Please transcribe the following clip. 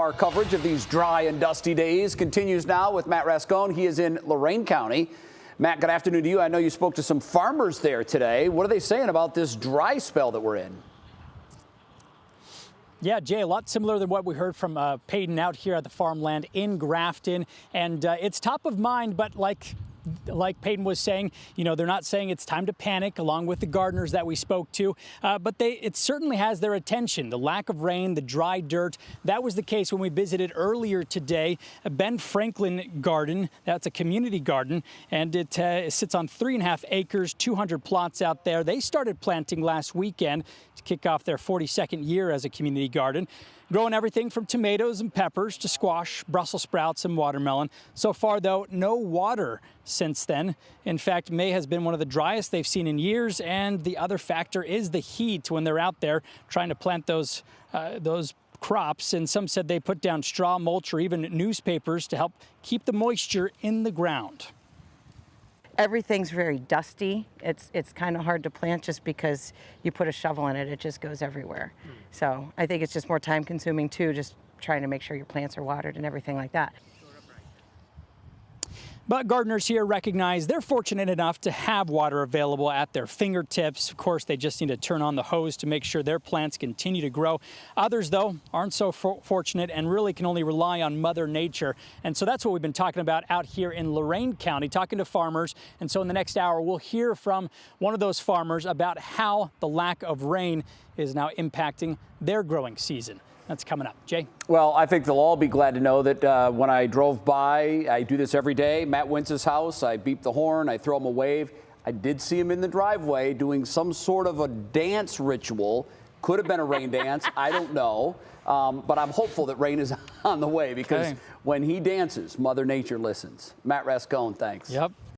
Our coverage of these dry and dusty days continues now with Matt Rascone. He is in Lorain County. Matt, good afternoon to you. I know you spoke to some farmers there today. What are they saying about this dry spell that we're in? Yeah, Jay, a lot similar than what we heard from Peyton out here at the farmland in Grafton. And it's top of mind, but like Peyton was saying, you know, they're not saying it's time to panic, along with the gardeners that we spoke to, but it certainly has their attention. The lack of rain, the dry dirt, that was the case when we visited earlier today. Ben Franklin Garden, that's a community garden, and it sits on 3.5 acres, 200 plots out there. They started planting last weekend to kick off their 42nd year as a community garden. Growing everything from tomatoes and peppers to squash, Brussels sprouts, and watermelon. So far, though, no water since then. In fact, May has been one of the driest they've seen in years, and the other factor is the heat when they're out there trying to plant those crops. And some said they put down straw, mulch, or even newspapers to help keep the moisture in the ground. Everything's very dusty. It's kind of hard to plant just because you put a shovel in it, it just goes everywhere. So I think it's just more time consuming too, just trying to make sure your plants are watered and everything like that. But gardeners here recognize they're fortunate enough to have water available at their fingertips. Of course, they just need to turn on the hose to make sure their plants continue to grow. Others, though, aren't so fortunate and really can only rely on Mother Nature. And so that's what we've been talking about out here in Lorain County, talking to farmers. And so in the next hour, we'll hear from one of those farmers about how the lack of rain is now impacting their growing season. That's coming up. Jay? Well, I think they'll all be glad to know that when I drove by, I do this every day, Matt Wentz's house, I beep the horn, I throw him a wave. I did see him in the driveway doing some sort of a dance ritual. Could have been a rain dance. I don't know. But I'm hopeful that rain is on the way because when he dances, Mother Nature listens. Matt Rascone, thanks. Yep.